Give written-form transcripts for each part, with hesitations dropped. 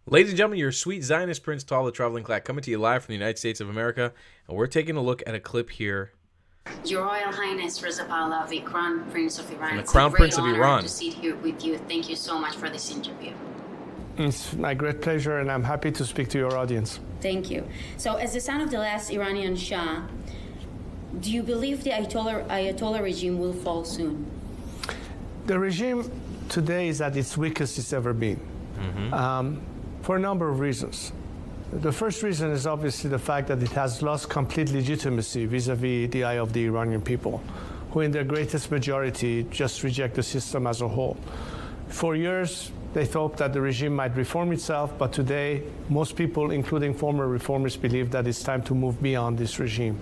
Ladies and gentlemen, your sweet Zionist Prince Tal, the traveling clack, coming to you live from the United States of America, and we're taking a look at a clip here. Your Royal Highness Reza Pahlavi, Crown Prince of Iran. From the It's Crown a Prince great of honor Iran. to sit here with you. Thank you so much for this interview. It's my great pleasure, and I'm happy to speak to your audience. Thank you. So, as the son of the last Iranian Shah, do you believe the Ayatollah regime will fall soon? The regime today is at its weakest it's ever been, for a number of reasons. The first reason is obviously the fact that it has lost complete legitimacy vis-a-vis the eye of the Iranian people, who in their greatest majority just reject the system as a whole. For years, they thought that the regime might reform itself, but today, most people, including former reformers, believe that it's time to move beyond this regime.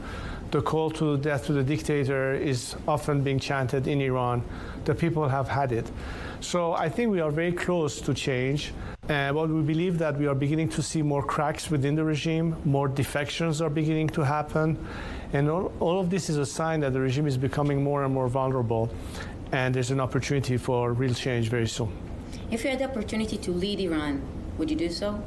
The call to death to the dictator is often being chanted in Iran. The people have had it. So I think we are very close to change. But we believe that we are beginning to see more cracks within the regime, more defections are beginning to happen. And all of this is a sign that the regime is becoming more and more vulnerable. And there's an opportunity for real change very soon. If you had the opportunity to lead Iran, would you do so?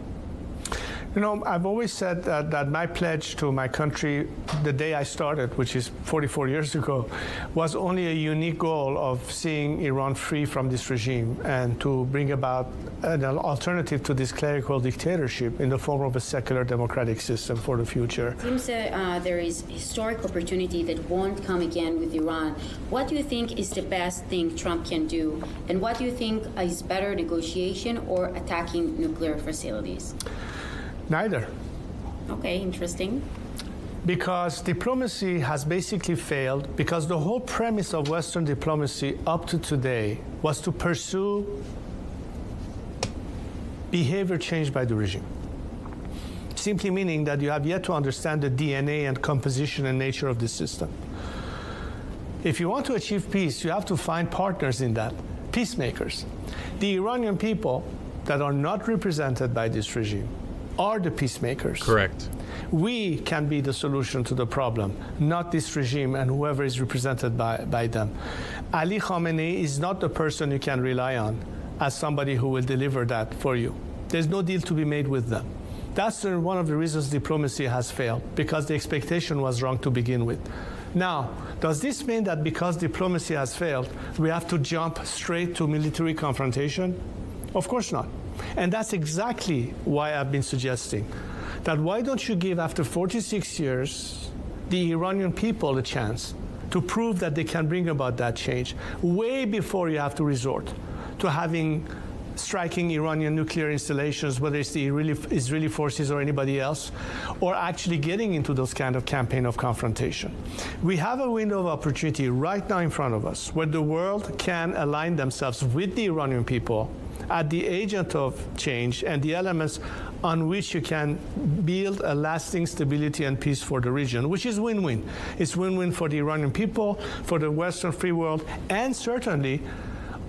You know, I've always said that my pledge to my country the day I started, which is 44 years ago, was only a unique goal of seeing Iran free from this regime and to bring about an alternative to this clerical dictatorship in the form of a secular democratic system for the future. It seems there is historic opportunity that won't come again with Iran. What do you think is the best thing Trump can do? And what do you think is better, negotiation or attacking nuclear facilities? Neither. Okay, interesting. Because diplomacy has basically failed, because the whole premise of Western diplomacy up to today was to pursue behavior change by the regime. Simply meaning that you have yet to understand the DNA and composition and nature of the system. If you want to achieve peace, you have to find partners in that, peacemakers. The Iranian people that are not represented by this regime are the peacemakers. Correct. We can be the solution to the problem, not this regime and whoever is represented by them. Ali Khamenei is not the person you can rely on as somebody who will deliver that for you. There's no deal to be made with them. That's one of the reasons diplomacy has failed, because the expectation was wrong to begin with. Now, does this mean that because diplomacy has failed, we have to jump straight to military confrontation? Of course not. And that's exactly why I've been suggesting that why don't you give, after 46 years, the Iranian people a chance to prove that they can bring about that change way before you have to resort to striking Iranian nuclear installations, whether it's the Israeli forces or anybody else, or actually getting into those kind of campaign of confrontation. We have a window of opportunity right now in front of us where the world can align themselves with the Iranian people at the agent of change and the elements on which you can build a lasting stability and peace for the region, which is win-win. It's win-win for the Iranian people, for the Western free world, and certainly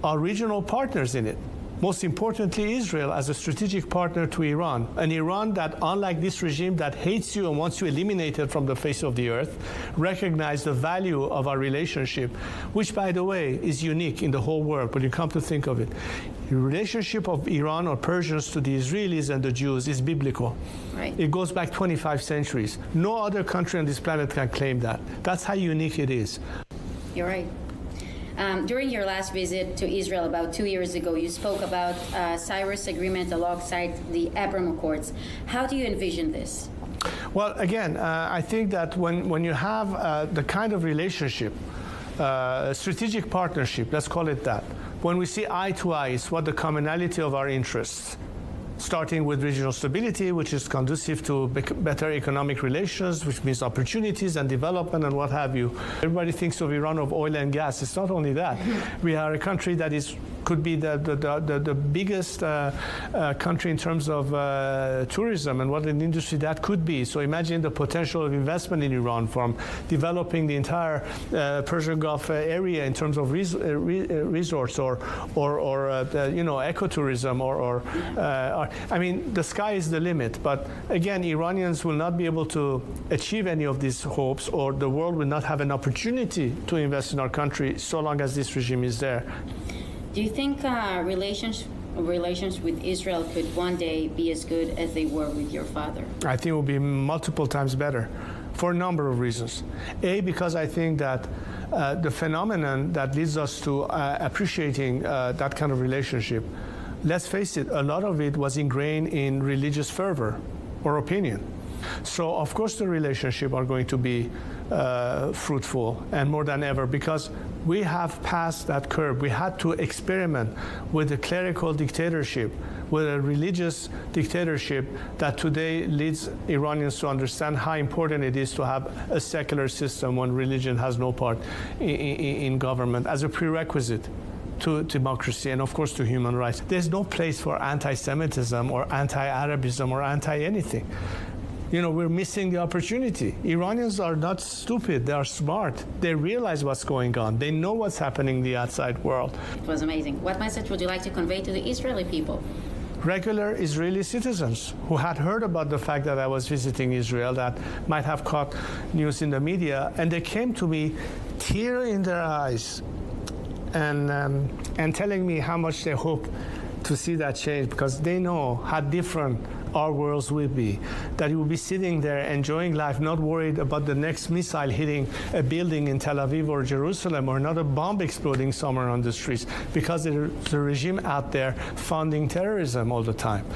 our regional partners in it. Most importantly, Israel as a strategic partner to Iran, an Iran that, unlike this regime that hates you and wants you eliminated from the face of the earth, recognize the value of our relationship, which, by the way, is unique in the whole world when you come to think of it. The relationship of Iran or Persians to the Israelis and the Jews is biblical. Right. It goes back 25 centuries. No other country on this planet can claim that. That's how unique it is. You're right. During your last visit to Israel about 2 years ago, you spoke about Cyrus Agreement alongside the Abraham Accords. How do you envision this? Well, again, I think that when you have the kind of relationship, strategic partnership, let's call it that, when we see eye to eye, it's what the commonality of our interests, starting with regional stability, which is conducive to better economic relations, which means opportunities and development and what have you. Everybody thinks of Iran of oil and gas. It's not only that. We are a country that could be the biggest country in terms of tourism and what an industry that could be. So imagine the potential of investment in Iran from developing the entire Persian Gulf area in terms of resorts or ecotourism or I mean, the sky is the limit. But again, Iranians will not be able to achieve any of these hopes, or the world will not have an opportunity to invest in our country so long as this regime is there. Do you think relations relations with Israel could one day be as good as they were with your father? I think it will be multiple times better for a number of reasons. A, because I think that the phenomenon that leads us to appreciating that kind of relationship, let's face it, a lot of it was ingrained in religious fervor or opinion. So of course the relationship are going to be fruitful and more than ever, because we have passed that curve. We had to experiment with a clerical dictatorship, with a religious dictatorship that today leads Iranians to understand how important it is to have a secular system when religion has no part in government as a prerequisite to democracy and of course to human rights. There's no place for anti-Semitism or anti-Arabism or anti-anything. You know, we're missing the opportunity. Iranians are not stupid, they are smart. They realize what's going on. They know what's happening in the outside world. It was amazing. What message would you like to convey to the Israeli people? Regular Israeli citizens who had heard about the fact that I was visiting Israel, that might have caught news in the media, and they came to me, tear in their eyes, and telling me how much they hope to see that change, because they know how different our worlds will be, that you will be sitting there enjoying life, not worried about the next missile hitting a building in Tel Aviv or Jerusalem, or another bomb exploding somewhere on the streets, because there's a regime out there funding terrorism all the time.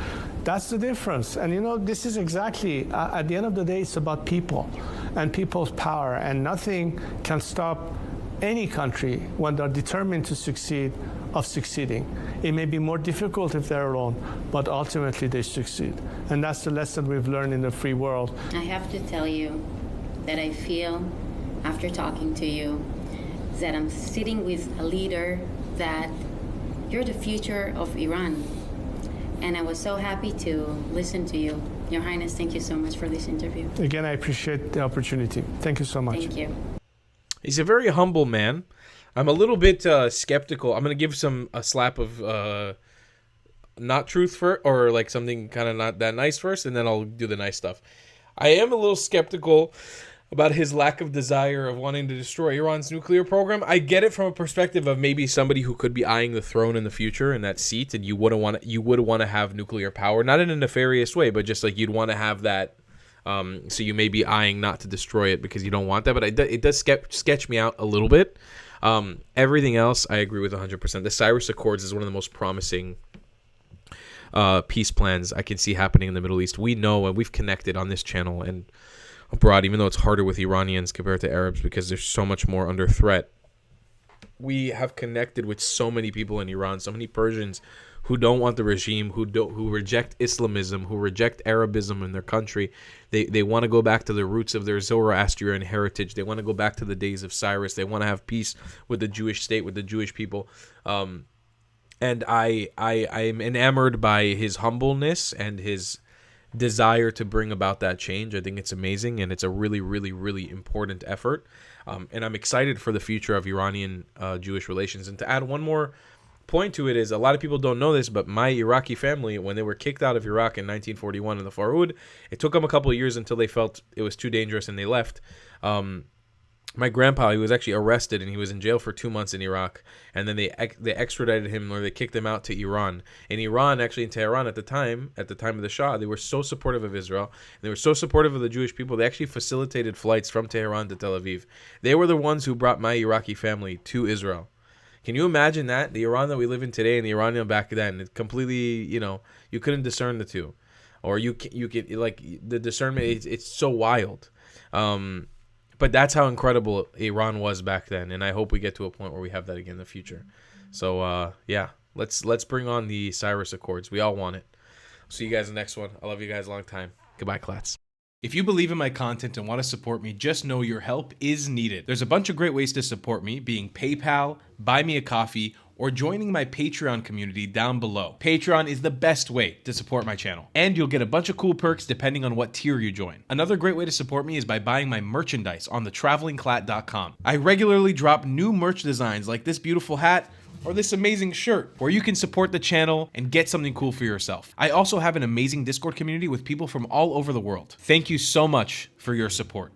That's the difference. And you know, this is exactly, at the end of the day, it's about people and people's power, and nothing can stop any country when they're determined to succeed of succeeding. It may be more difficult if they're alone, but ultimately they succeed. And that's the lesson we've learned in the free world. I have to tell you that I feel, after talking to you, that I'm sitting with a leader that you're the future of Iran. And I was so happy to listen to you. Your Highness, thank you so much for this interview. Again, I appreciate the opportunity. Thank you so much. Thank you. He's a very humble man. I'm a little bit skeptical. I'm gonna give a slap of not truth first, or like something kind of not that nice first, and then I'll do the nice stuff. I am a little skeptical about his lack of desire of wanting to destroy Iran's nuclear program. I get it from a perspective of maybe somebody who could be eyeing the throne in the future in that seat, and you would want to have nuclear power, not in a nefarious way, but just like you'd want to have that. So you may be eyeing not to destroy it because you don't want that, but it does sketch me out a little bit. Everything else, I agree with 100%. The Cyrus Accords is one of the most promising peace plans I can see happening in the Middle East. We know, and we've connected on this channel and abroad, even though it's harder with Iranians compared to Arabs because there's so much more under threat. We have connected with so many people in Iran, so many Persians who don't want the regime, who reject Islamism, who reject Arabism in their country. They want to go back to the roots of their Zoroastrian heritage. They want to go back to the days of Cyrus. They want to have peace with the Jewish state, with the Jewish people. And I'm enamored by his humbleness and his desire to bring about that change. I think it's amazing, and it's a really, really, really important effort. And I'm excited for the future of Iranian Jewish relations. And to add one more point to it is, a lot of people don't know this, but my Iraqi family, when they were kicked out of Iraq in 1941 in the Farhud, it took them a couple of years until they felt it was too dangerous and they left. My grandpa, he was actually arrested and he was in jail for 2 months in Iraq, and then they extradited him, or they kicked him out to Iran. In Iran, actually in Tehran at the time of the Shah, they were so supportive of Israel, and they were so supportive of the Jewish people, they actually facilitated flights from Tehran to Tel Aviv. They were the ones who brought my Iraqi family to Israel. Can you imagine that? The Iran that we live in today and the Iranian back then, it completely, you couldn't discern the two. Or you could, like, the discernment, it's so wild. But that's how incredible Iran was back then, and I hope we get to a point where we have that again in the future. So, yeah, let's bring on the Cyrus Accords. We all want it. See you guys in the next one. I love you guys a long time. Goodbye, Klats. If you believe in my content and want to support me, just know your help is needed. There's a bunch of great ways to support me, being PayPal, Buy Me a Coffee, or joining my Patreon community down below. Patreon is the best way to support my channel, and you'll get a bunch of cool perks depending on what tier you join. Another great way to support me is by buying my merchandise on thetravelingclat.com. I regularly drop new merch designs like this beautiful hat, or this amazing shirt, where you can support the channel and get something cool for yourself. I also have an amazing Discord community with people from all over the world. Thank you so much for your support.